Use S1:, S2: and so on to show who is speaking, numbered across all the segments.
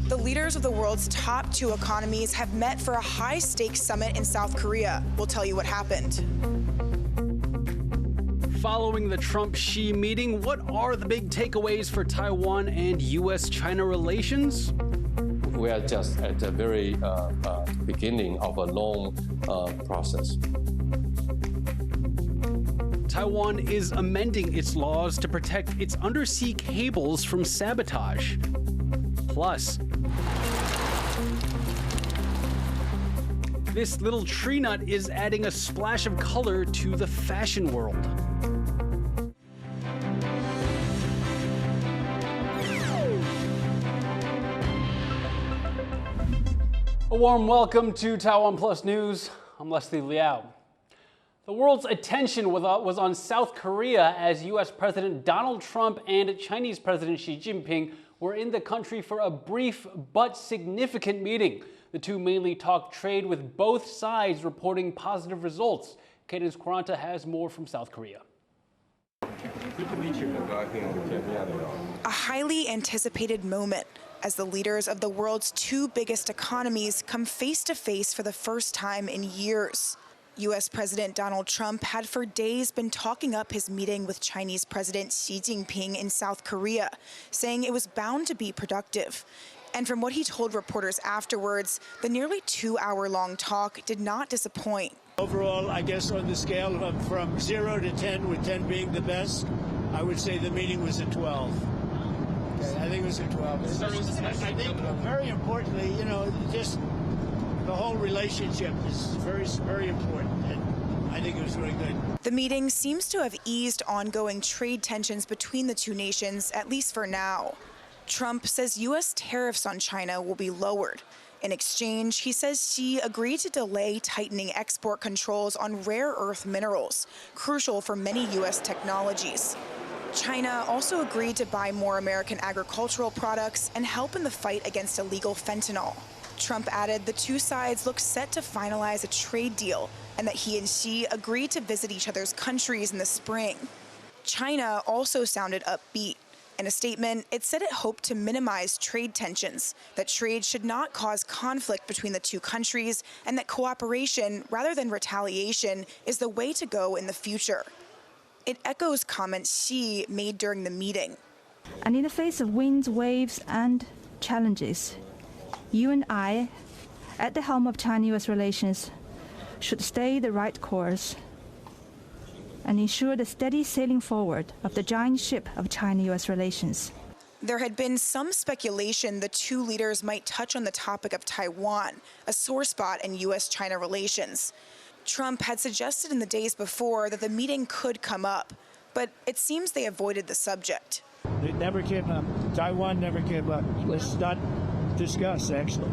S1: The leaders of the world's top two economies have met for a high-stakes summit in South Korea. We'll tell you what happened.
S2: Following the Trump-Xi meeting, what are the big takeaways for Taiwan and U.S.-China relations?
S3: We are just at the very beginning of a long process.
S2: Taiwan is amending its laws to protect its undersea cables from sabotage. Plus, this little tree nut is adding a splash of color to the fashion world. A warm welcome to TaiwanPlus News. I'm Leslie Liao. The world's attention was on South Korea as U.S. President Donald Trump and Chinese President Xi Jinping were in the country for a brief but significant meeting. The two mainly talked trade, with both sides reporting positive results. Cadence Quaranta has more from South Korea.
S1: A highly anticipated moment as the leaders of the world's two biggest economies come face to face for the first time in years. U.S. President Donald Trump had for days been talking up his meeting with Chinese President Xi Jinping in South Korea, saying it was bound to be productive. And from what he told reporters afterwards, the nearly 2-hour-long talk did not disappoint.
S4: Overall, I guess on the scale of from 0 to 10, with 10 being the best, I would say the meeting was a 12. Okay, I think it was a 12. I think very importantly, just the whole relationship is very, very important, and I think it was really good.
S1: The meeting seems to have eased ongoing trade tensions between the two nations, at least for now. Trump says U.S. tariffs on China will be lowered. In exchange, he says Xi agreed to delay tightening export controls on rare earth minerals, crucial for many U.S. technologies. China also agreed to buy more American agricultural products and help in the fight against illegal fentanyl. Trump added the two sides look set to finalize a trade deal and that he and Xi agreed to visit each other's countries in the spring. China also sounded upbeat. In a statement, it said it hoped to minimize trade tensions, that trade should not cause conflict between the two countries, and that cooperation, rather than retaliation, is the way to go in the future. It echoes comments Xi made during the meeting.
S5: And in the face of winds, waves, and challenges, you and I, at the helm of China-U.S. relations, should stay the right course and ensure the steady sailing forward of the giant ship of China-U.S. relations.
S1: There had been some speculation the two leaders might touch on the topic of Taiwan, a sore spot in U.S.-China relations. Trump had suggested in the days before that the meeting could come up, but it seems they avoided the subject.
S4: It never came up. Taiwan never came up. Let's not discuss, actually.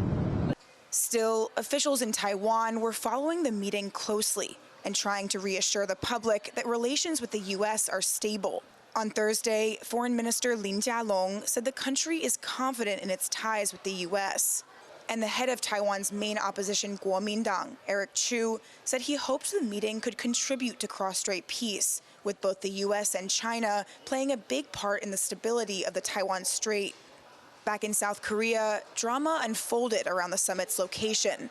S1: Still, officials in Taiwan were following the meeting closely and trying to reassure the public that relations with the U.S. are stable. On Thursday, Foreign Minister Lin Jialong said the country is confident in its ties with the U.S. And the head of Taiwan's main opposition, Kuomintang, Eric Chu, said he hoped the meeting could contribute to cross-strait peace, with both the U.S. and China playing a big part in the stability of the Taiwan Strait. Back in South Korea, drama unfolded around the summit's location.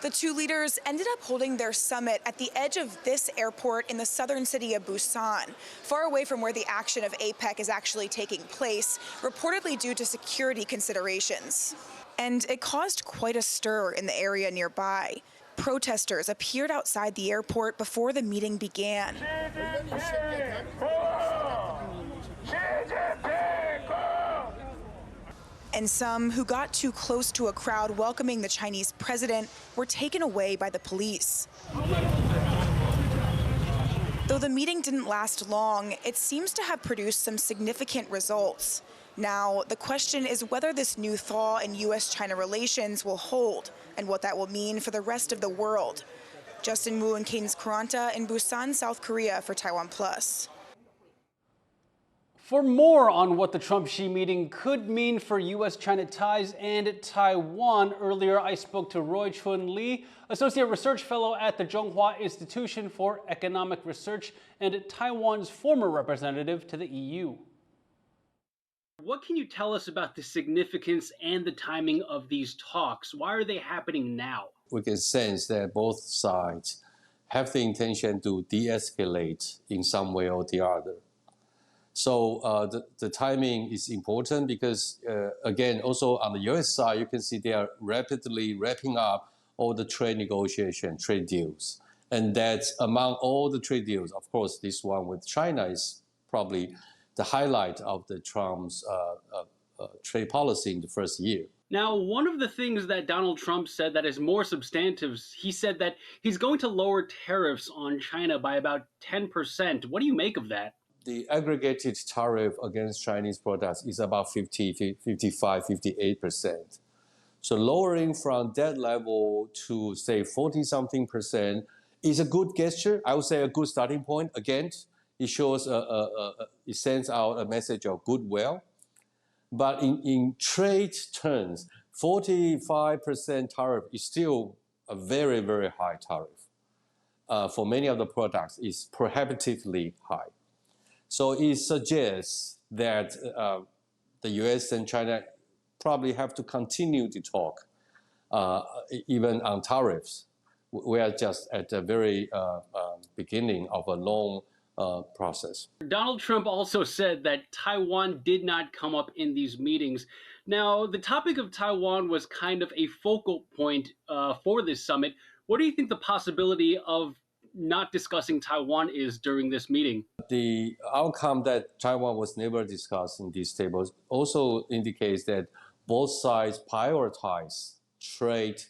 S1: The two leaders ended up holding their summit at the edge of this airport in the southern city of Busan, far away from where the action of APEC is actually taking place, reportedly due to security considerations. And it caused quite a stir in the area nearby. Protesters appeared outside the airport before the meeting began. And some who got too close to a crowd welcoming the Chinese president were taken away by the police. Though the meeting didn't last long, it seems to have produced some significant results. Now, the question is whether this new thaw in U.S.-China relations will hold and what that will mean for the rest of the world. Justin Wu and Cadence Quaranta in Busan, South Korea for TaiwanPlus.
S2: For more on what the Trump-Xi meeting could mean for U.S.-China ties and Taiwan, earlier I spoke to Roy Chun Lee, Associate Research Fellow at the Zhonghua Institution for Economic Research and Taiwan's former representative to the EU. What can you tell us about the significance and the timing of these talks? Why are they happening now?
S3: We can sense that both sides have the intention to de-escalate in some way or the other. So the timing is important because, again, also on the U.S. side, you can see they are rapidly wrapping up all the trade negotiation, trade deals. And that's among all the trade deals, of course, this one with China is probably the highlight of the Trump's trade policy in the first year.
S2: Now, one of the things that Donald Trump said that is more substantive, he said that he's going to lower tariffs on China by about 10%. What do you make of that?
S3: The aggregated tariff against Chinese products is about 50, 55, 58%. So lowering from that level to, say, 40-something% is a good gesture. I would say a good starting point. Again, it shows, it sends out a message of goodwill. But in trade terms, 45% tariff is still a very, very high tariff. For many of the products, it's prohibitively high. So it suggests that the U.S. and China probably have to continue to talk, even on tariffs. We are just at the very beginning of a long process.
S2: Donald Trump also said that Taiwan did not come up in these meetings. Now, the topic of Taiwan was kind of a focal point for this summit. What do you think the possibility of not discussing Taiwan is during this meeting?
S3: The outcome that Taiwan was never discussed in these tables also indicates that both sides prioritize trade,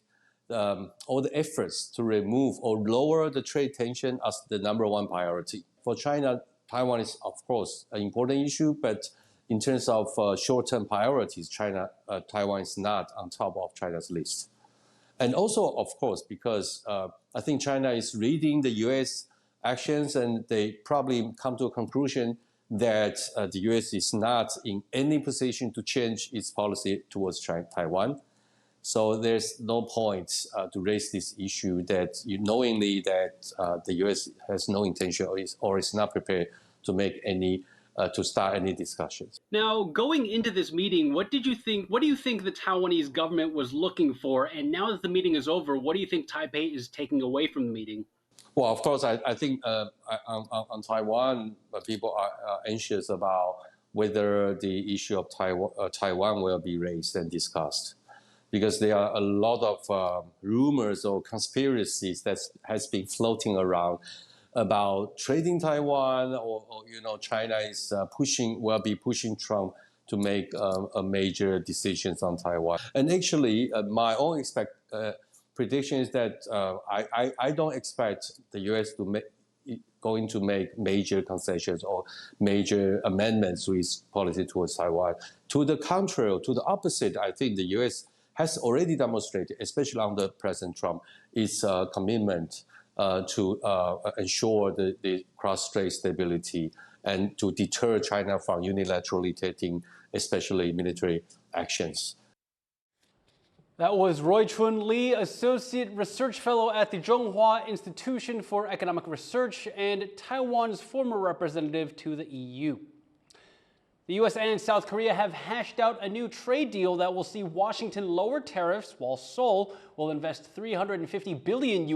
S3: all the efforts to remove or lower the trade tension as the number one priority. For China, Taiwan is, of course, an important issue, but in terms of short-term priorities, Taiwan is not on top of China's list. And also, of course, because I think China is reading the U.S. actions and they probably come to a conclusion that the U.S. is not in any position to change its policy towards Taiwan. So there's no point to raise this issue that knowingly that the U.S. has no intention or is not prepared to make any to start any discussions.
S2: Now, going into this meeting, what do you think the Taiwanese government was looking for? And now that the meeting is over, what do you think Taipei is taking away from the meeting?
S3: Well, of course, I think on Taiwan, people are anxious about whether the issue of Taiwan will be raised and discussed, because there are a lot of rumors or conspiracies that has been floating around about trading Taiwan, or China is will be pushing Trump to make a major decisions on Taiwan. And actually, my own prediction is that I don't expect the U.S. going to make major concessions or major amendments to its policy towards Taiwan. To the contrary, to the opposite, I think the U.S. has already demonstrated, especially under President Trump, its commitment to ensure the cross-strait stability and to deter China from unilaterally taking, especially military actions.
S2: That was Roy Chun Lee, Associate Research Fellow at the Zhonghua Institution for Economic Research and Taiwan's former representative to the EU. The U.S. and South Korea have hashed out a new trade deal that will see Washington lower tariffs while Seoul will invest $350 billion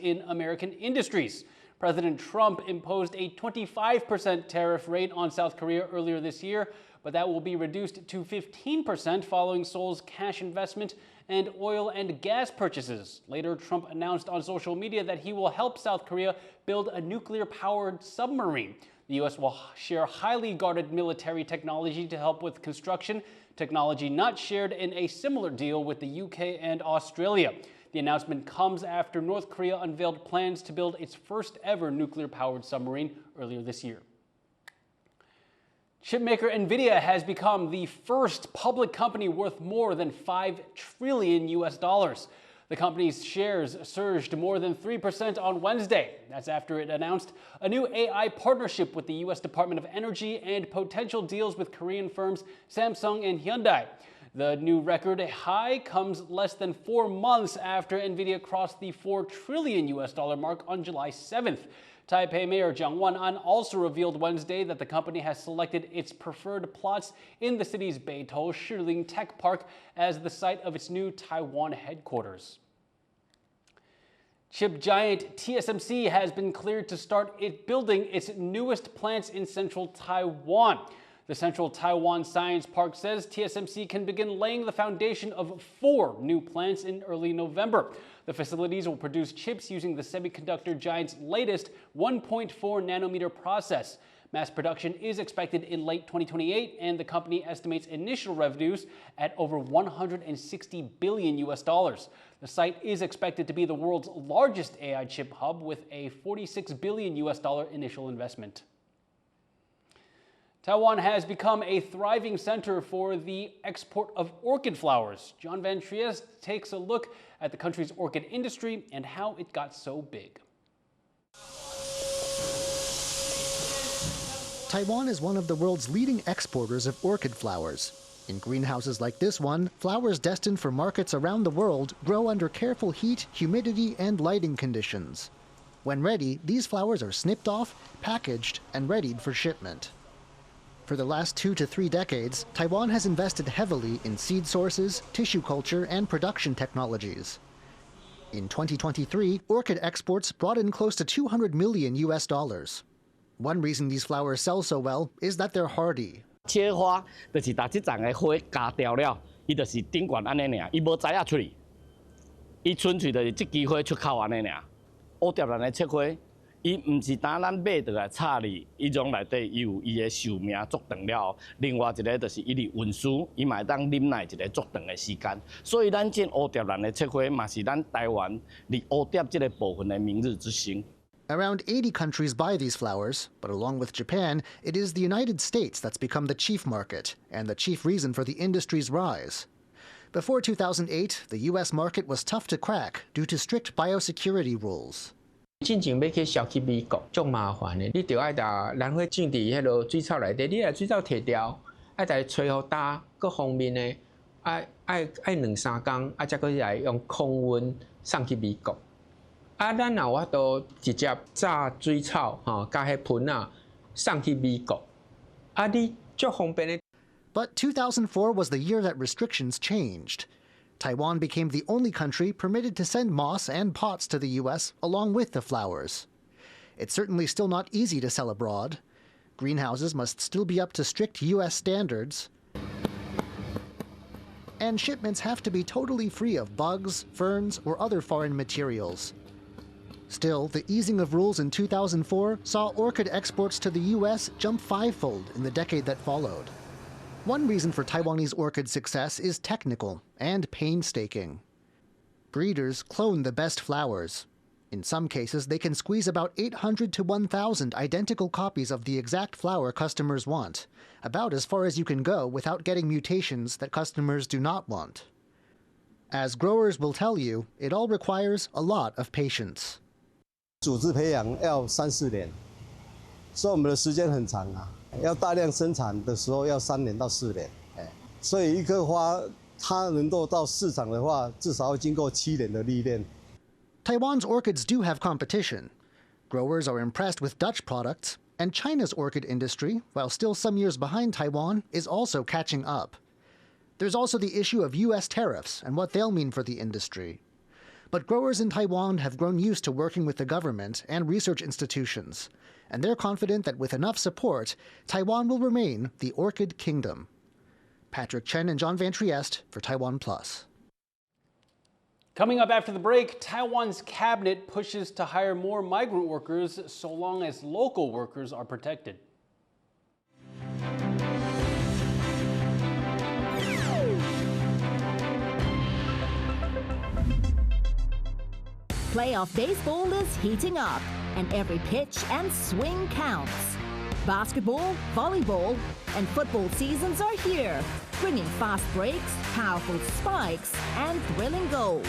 S2: in American industries. President Trump imposed a 25% tariff rate on South Korea earlier this year, but that will be reduced to 15% following Seoul's cash investment and oil and gas purchases. Later, Trump announced on social media that he will help South Korea build a nuclear-powered submarine. The U.S. will share highly guarded military technology to help with construction, technology not shared in a similar deal with the U.K. and Australia. The announcement comes after North Korea unveiled plans to build its first ever nuclear-powered submarine earlier this year. Chipmaker Nvidia has become the first public company worth more than $5 trillion. The company's shares surged more than 3% on Wednesday. That's after it announced a new AI partnership with the U.S. Department of Energy and potential deals with Korean firms Samsung and Hyundai. The new record high comes less than 4 months after Nvidia crossed the $4 trillion mark on July 7th. Taipei Mayor Jiang Wan-an also revealed Wednesday that the company has selected its preferred plots in the city's Betel Shiling Tech Park as the site of its new Taiwan headquarters. Chip giant TSMC has been cleared to start building its newest plants in central Taiwan. The Central Taiwan Science Park says TSMC can begin laying the foundation of 4 new plants in early November. The facilities will produce chips using the semiconductor giant's latest 1.4 nanometer process. Mass production is expected in late 2028, and the company estimates initial revenues at over $160 billion. The site is expected to be the world's largest AI chip hub with a $46 billion initial investment. Taiwan has become a thriving center for the export of orchid flowers. John Van Trieste takes a look at the country's orchid industry and how it got so big.
S6: Taiwan is one of the world's leading exporters of orchid flowers. In greenhouses like this one, flowers destined for markets around the world grow under careful heat, humidity, and lighting conditions. When ready, these flowers are snipped off, packaged, and readied for shipment. For the last 2 to 3 decades, Taiwan has invested heavily in seed sources, tissue culture, and production technologies. In 2023, orchid exports brought in close to $200 million. One reason these flowers sell so well is that they're hardy.
S7: 切花就是把这丛的花夹掉了，伊就是顶悬安尼尔，伊无摘啊出去，伊纯粹就是这支花出口安尼尔。乌蝶兰的切花，伊唔是单咱买倒来插哩，伊种内底伊有伊的寿命足长了。另外一个就是伊哩运输，伊嘛会当忍耐一个足长的时间。所以咱种乌蝶兰的切花嘛是咱台湾哩乌蝶这个部分的明日之星。
S6: Around 80 countries buy these flowers, but along with Japan, it is the United States that's become the chief market and the chief reason for the industry's rise. Before 2008, the U.S. market was tough to crack due to strict biosecurity rules.
S8: 进前要去销去美国，足麻烦的。你着爱把兰花种伫迄落水草内底，你来水草摕掉，爱来吹好干，各方面的爱2-3工，才可以来用控温送去美国。咱若我都直接炸水草加迄盆送去美国，你足方便的。
S6: But 2004 was the year that restrictions changed. Taiwan became the only country permitted to send moss and pots to the U.S. along with the flowers. It's certainly still not easy to sell abroad. Greenhouses must still be up to strict U.S. standards. And shipments have to be totally free of bugs, ferns, or other foreign materials. Still, the easing of rules in 2004 saw orchid exports to the U.S. jump 5-fold in the decade that followed. One reason for Taiwanese orchid success is technical and painstaking. Breeders clone the best flowers. In some cases, they can squeeze about 800 to 1,000 identical copies of the exact flower customers want, about as far as you can go without getting mutations that customers do not want. As growers will tell you, it all requires a lot of patience.
S9: 组织培养要3-4年，所以我们的时间很长啊。要大量生产的时候要3年到4年，所以一棵花它能够到市场的话，至少要经过7年的历练。
S6: Taiwan's orchids do have competition. Growers are impressed with Dutch products, and China's orchid industry, while still some years behind Taiwan, is also catching up. There's also the issue of U.S. tariffs and what they'll mean for the industry. But growers in Taiwan have grown used to working with the government and research institutions, and they're confident that with enough support, Taiwan will remain the orchid kingdom. Patrick Chen and John Van Trieste for TaiwanPlus.
S2: Coming up after the break, Taiwan's cabinet pushes to hire more migrant workers so long as local workers are protected.
S10: Playoff baseball is heating up, and every pitch and swing counts. Basketball, volleyball, and football seasons are here, bringing fast breaks, powerful spikes, and thrilling goals.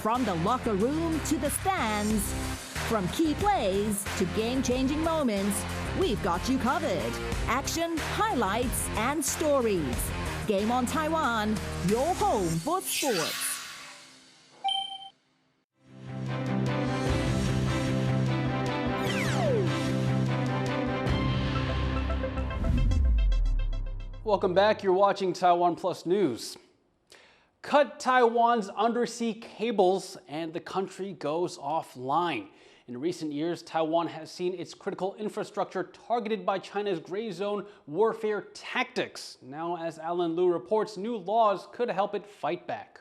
S10: From the locker room to the stands, from key plays to game-changing moments, we've got you covered. Action, highlights, and stories. Game on Taiwan, your home for sports.
S2: Welcome back. You're watching Taiwan Plus News. Cut Taiwan's undersea cables and the country goes offline. In recent years, Taiwan has seen its critical infrastructure targeted by China's gray zone warfare tactics. Now, as Alan Liu reports, new laws could help it fight back.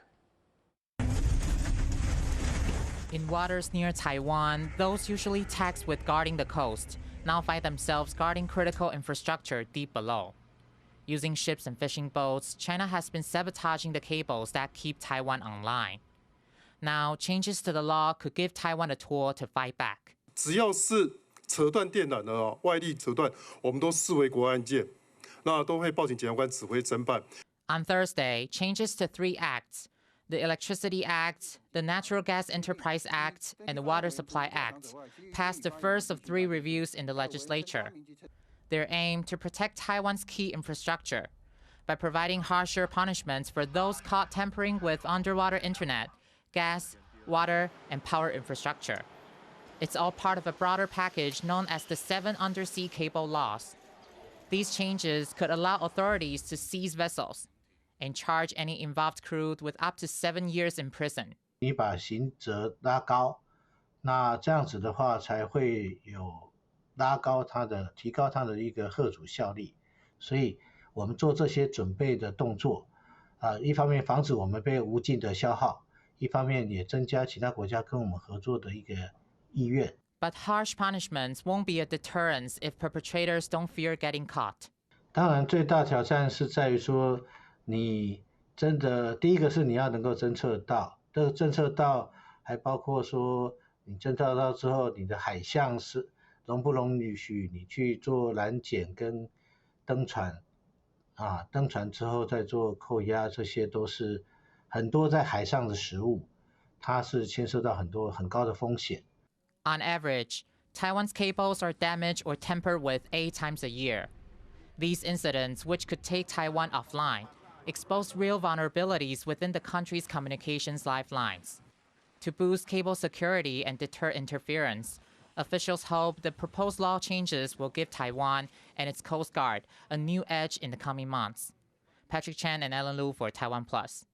S11: In waters near Taiwan, those usually tasked with guarding the coast now find themselves guarding critical infrastructure deep below. Using ships and fishing boats, China has been sabotaging the cables that keep Taiwan online. Now, changes to the law could give Taiwan a tool to fight back.
S12: 只要是扯断电缆的外力扯断，我们都视为国安件，那都会报请检察官指挥侦办。
S11: On Thursday, changes to 3 acts: the Electricity Act, the Natural Gas Enterprise Act, and the Water Supply Act, passed the first of 3 reviews in the legislature. Their aim to protect Taiwan's key infrastructure by providing harsher punishments for those caught tampering with underwater internet, gas, water, and power infrastructure. It's all part of a broader package known as the 7 Undersea Cable Laws. These changes could allow authorities to seize vessels and charge any involved crew with up to 7 years in prison.
S13: 你把刑责拉高，那这样子的话才会有 提高它的一个嚇阻效力，所以我们做这些准备的动作，一方面防止我们被无尽的消耗，一方面也增加其他国家跟我们合作的一个意愿。
S11: But harsh punishments won't be a deterrence if perpetrators don't fear getting caught.
S13: 当然，最大挑战是在于说，你真的第一个是你要能够侦测到，这个侦测到还包括说，你侦测到之后，你的海象是 容不容许你去做拦检跟登船，登船之后再做扣押，这些都是很多在海上的实务，它是牵涉到很多很高的风险。
S11: On average, Taiwan's cables are damaged or tampered with 8 times a year. These incidents, which could take Taiwan offline, expose real vulnerabilities within the country's communications lifelines. To boost cable security and deter interference, officials hope the proposed law changes will give Taiwan and its Coast Guard a new edge in the coming months. Patrick Chan and Alan Liu for TaiwanPlus.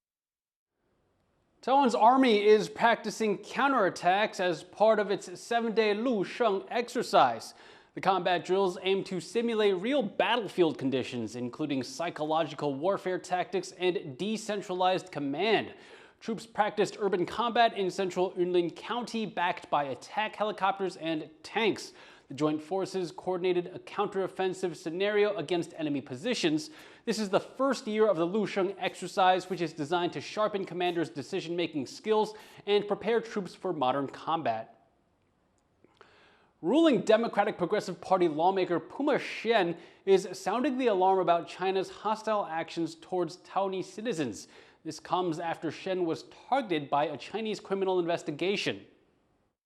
S2: Taiwan's army is practicing counterattacks as part of its 7-day Lu Sheng exercise. The combat drills aim to simulate real battlefield conditions, including psychological warfare tactics and decentralized command. Troops practiced urban combat in central Yunlin County, backed by attack helicopters and tanks. The joint forces coordinated a counteroffensive scenario against enemy positions. This is the first year of the Lu Sheng exercise, which is designed to sharpen commanders' decision-making skills and prepare troops for modern combat. Ruling Democratic Progressive Party lawmaker Puma Shen is sounding the alarm about China's hostile actions towards Taiwanese citizens. This comes after Shen was targeted by a Chinese criminal investigation.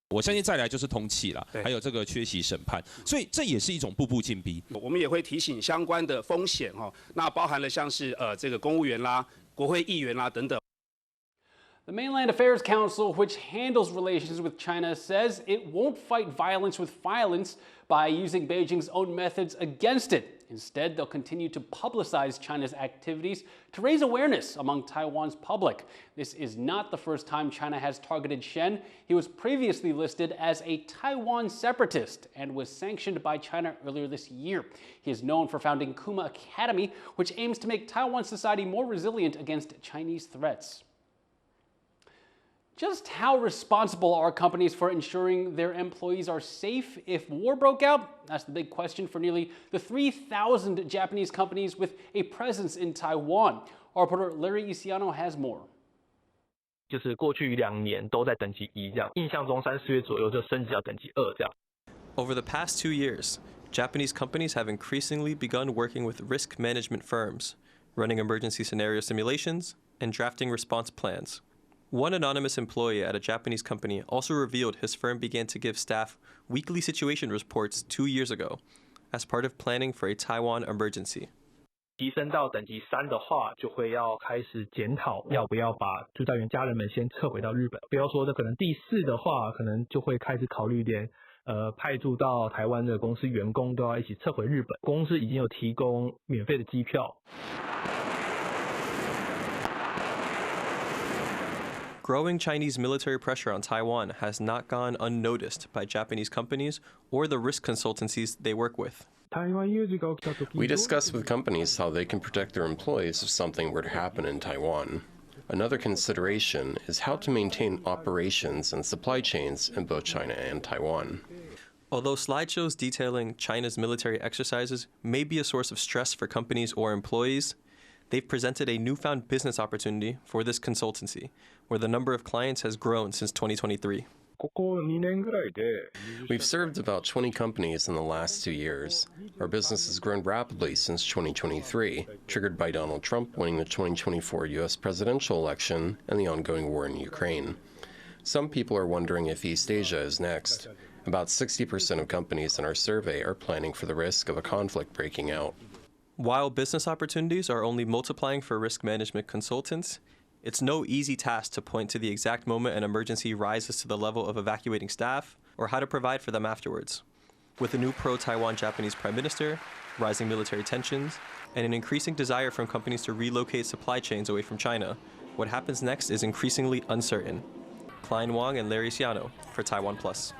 S14: 我相信再来就是通缉了，还有这个缺席审判，所以这也是一种步步进逼。
S15: 我们也会提醒相关的风险那包含了像是这个公务员啦、国会议员啦等等。
S2: The Mainland Affairs Council, which handles relations with China, says it won't fight violence with violence by using Beijing's own methods against it. Instead, they'll continue to publicize China's activities to raise awareness among Taiwan's public. This is not the first time China has targeted Shen. He was previously listed as a Taiwan separatist and was sanctioned by China earlier this year. He is known for founding Kuma Academy, which aims to make Taiwan society more resilient against Chinese threats. Just how responsible are companies for ensuring their employees are safe if war broke out? That's the big question for nearly the 3,000 Japanese companies with a presence in Taiwan. Our reporter Larry Isiano has more.
S16: 就是过去2年都在等级1这样，印象中3、4月左右就升级到等级2这样。
S17: Over the past 2 years, Japanese companies have increasingly begun working with risk management firms, running emergency scenario simulations, and drafting response plans. One anonymous employee at a Japanese company also revealed his firm began to give staff weekly situation reports 2 years ago as part of planning for a Taiwan emergency.
S16: 提升到等级3的话，就会要开始检讨要不要把驻在员家人们先撤回到日本。不要说这可能第4的话，可能就会开始考虑连派驻到台湾的公司员工都要一起撤回日本。公司已经有提供免费的机票。
S17: Growing Chinese military pressure on Taiwan has not gone unnoticed by Japanese companies or the risk consultancies they work with.
S18: We discuss with companies how they can protect their employees if something were to happen in Taiwan. Another consideration is how to maintain operations and supply chains in both China and Taiwan.
S17: Although slideshows detailing China's military exercises may be a source of stress for companies or employees, they've presented a newfound business opportunity for this consultancy, where the number of clients has grown since 2023.
S18: We've served about 20 companies in the last 2 years. Our business has grown rapidly since 2023, triggered by Donald Trump winning the 2024 U.S. presidential election and the ongoing war in Ukraine. Some people are wondering if East Asia is next. About 60% of companies in our survey are planning for the risk of a conflict breaking out.
S17: While business opportunities are only multiplying for risk management consultants, it's no easy task to point to the exact moment an emergency rises to the level of evacuating staff or how to provide for them afterwards. With a new pro-Taiwan Japanese prime minister, rising military tensions, and an increasing desire from companies to relocate supply chains away from China, what happens next is increasingly uncertain. Klein Wang and Larry Ciano for TaiwanPlus.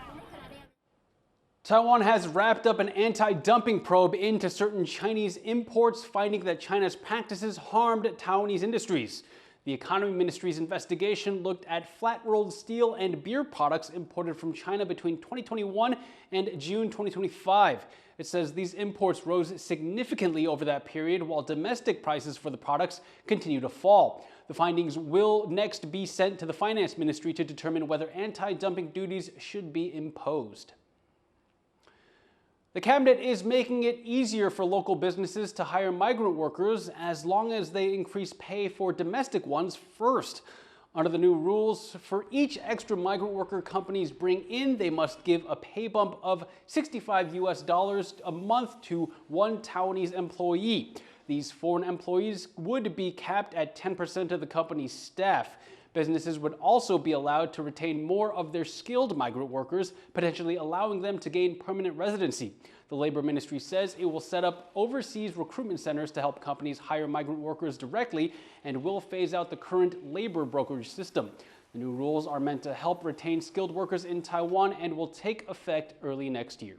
S2: Taiwan has wrapped up an anti-dumping probe into certain Chinese imports, finding that China's practices harmed Taiwanese industries. The Economy Ministry's investigation looked at flat-rolled steel and beer products imported from China between 2021 and June 2025. It says these imports rose significantly over that period, while domestic prices for the products continue to fall. The findings will next be sent to the Finance Ministry to determine whether anti-dumping duties should be imposed. The cabinet is making it easier for local businesses to hire migrant workers as long as they increase pay for domestic ones first. Under the new rules, for each extra migrant worker companies bring in, they must give a pay bump of $65 a month to one Taiwanese employee. These foreign employees would be capped at 10% of the company's staff. Businesses would also be allowed to retain more of their skilled migrant workers, potentially allowing them to gain permanent residency. The Labor Ministry says it will set up overseas recruitment centers to help companies hire migrant workers directly and will phase out the current labor brokerage system. The new rules are meant to help retain skilled workers in Taiwan and will take effect early next year.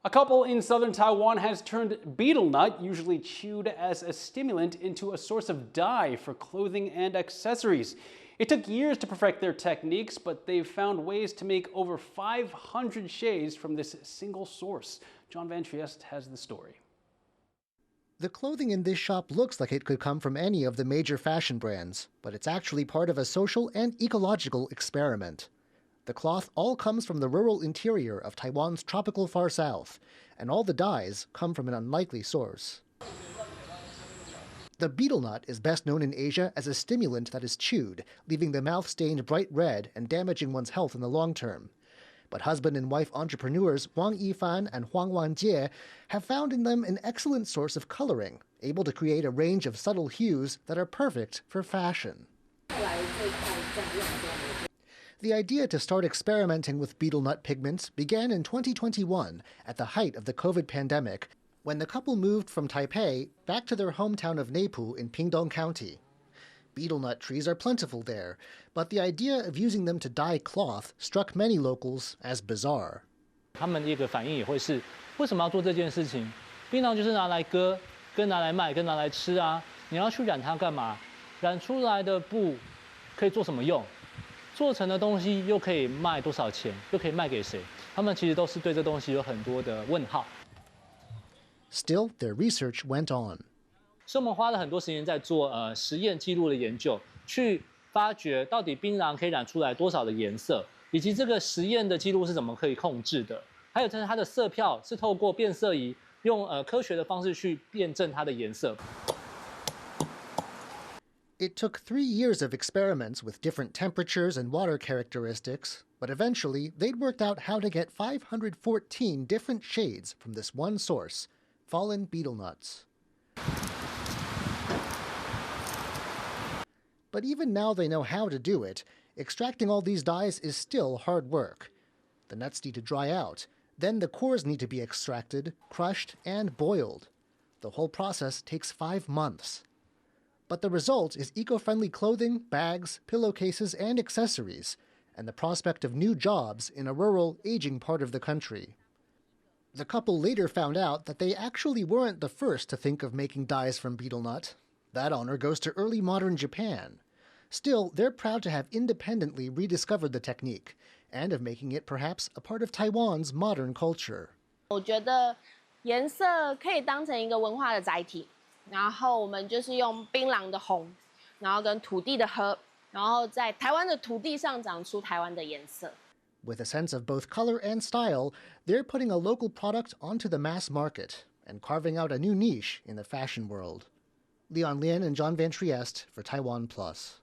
S2: A couple in southern Taiwan has turned betel nut, usually chewed as a stimulant, into a source of dye for clothing and accessories. It took years to perfect their techniques, but they've found ways to make over 500 shades from this single source. John Van Trieste has the story.
S6: The clothing in this shop looks like it could come from any of the major fashion brands, but it's actually part of a social and ecological experiment. The cloth all comes from the rural interior of Taiwan's tropical far south, and all the dyes come from an unlikely source. The betel nut is best known in Asia as a stimulant that is chewed, leaving the mouth stained bright red and damaging one's health in the long term. But husband and wife entrepreneurs Wang Yifan and Huang Wanjie have found in them an excellent source of coloring, able to create a range of subtle hues that are perfect for fashion. The idea to start experimenting with betel nut pigments began in 2021 at the height of the COVID pandemic, when the couple moved from Taipei back to their hometown of Neipu in Pingdong County. Betel nut trees are plentiful there, but the idea of using them to dye cloth struck many locals as bizarre.
S19: 他们一个反应也会是，为什么要做这件事情？槟榔就是拿来割，跟拿来卖，跟拿来吃啊！你要去染它干嘛？染出来的布可以做什么用？做成的东西又可以卖多少钱？又可以卖给谁？他们其实都是对这东西有很多的问号。
S6: Still, their research went on.
S19: 所以我们花了很多时间在做实验记录的研究，去发掘到底槟榔可以染出来多少的颜色，以及这个实验的记录是怎么可以控制的，还有就是它的色票是透过变色仪用科学的方式去验证它的颜色。
S6: It took 3 years of experiments with different temperatures and water characteristics, but eventually they'd worked out how to get 514 different shades from this one source, fallen betel nuts. But even now they know how to do it, extracting all these dyes is still hard work. The nuts need to dry out, then the cores need to be extracted, crushed, and boiled. The whole process takes 5 months. But the result is eco-friendly clothing, bags, pillowcases, and accessories, and the prospect of new jobs in a rural, aging part of the country. The couple later found out that they actually weren't the first to think of making dyes from betel nut. That honor goes to early modern Japan. Still, they're proud to have independently rediscovered the technique, and of making it perhaps a part of Taiwan's modern culture.
S20: 我觉得颜色可以当成一个文化的载体。然后我们就是用槟榔的红，然后跟土地的褐，然后在台湾的土地上长出台湾的颜色。
S6: With a sense of both color and style, they're putting a local product onto the mass market and carving out a new niche in the fashion world. Leon Lin and John Van Trieste for TaiwanPlus.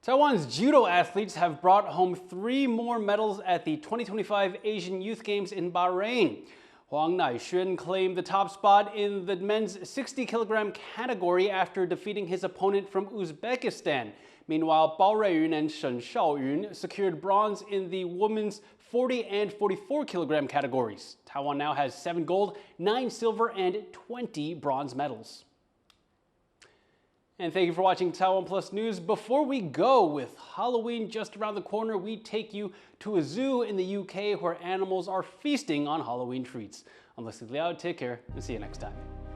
S2: Taiwan's judo athletes have brought home 3 more medals at the 2025 Asian Youth Games in Bahrain. Huang Naixuan claimed the top spot in the men's 60-kilogram category after defeating his opponent from Uzbekistan. Meanwhile, Bao Ruiyun and Shen Shaoyun secured bronze in the women's 40 and 44-kilogram categories. Taiwan now has 7 gold, 9 silver, and 20 bronze medals. And thank you for watching Taiwan Plus News. Before we go, with Halloween just around the corner, we take you to a zoo in the UK where animals are feasting on Halloween treats. I'm Leslie Liao. Take care and see you next time.